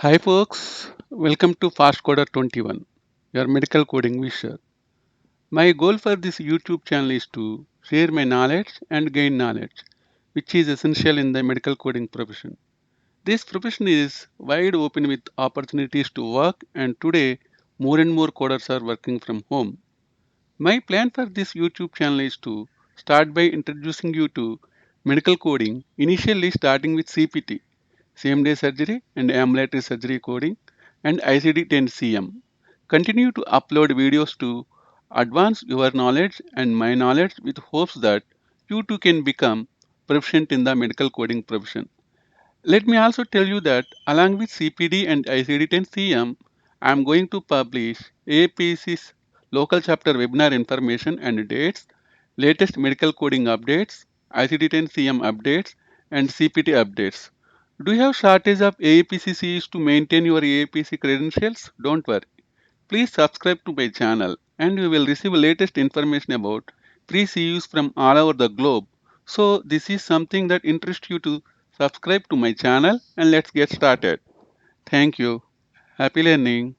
Hi folks, welcome to FASTCODER21, your medical coding visual. My goal for this YouTube channel is to share my knowledge and gain knowledge, which is essential in the medical coding profession. This profession is wide open with opportunities to work, and today more and more coders are working from home. My plan for this YouTube channel is to start by introducing you to medical coding, initially starting with CPT, same day surgery and ambulatory surgery coding, and ICD-10-CM. Continue to upload videos to advance your knowledge and my knowledge with hopes that you too can become proficient in the medical coding profession. Let me also tell you that along with CPD and ICD-10-CM, I am going to publish AAPC's local chapter webinar information and dates, latest medical coding updates, ICD-10-CM updates, and CPT updates. Do you have shortage of AAPC CEs to maintain your AAPC credentials? Don't worry. Please subscribe to my channel and you will receive latest information about free CUs from all over the globe. So this is something that interests you to subscribe to my channel and let's get started. Thank you. Happy learning.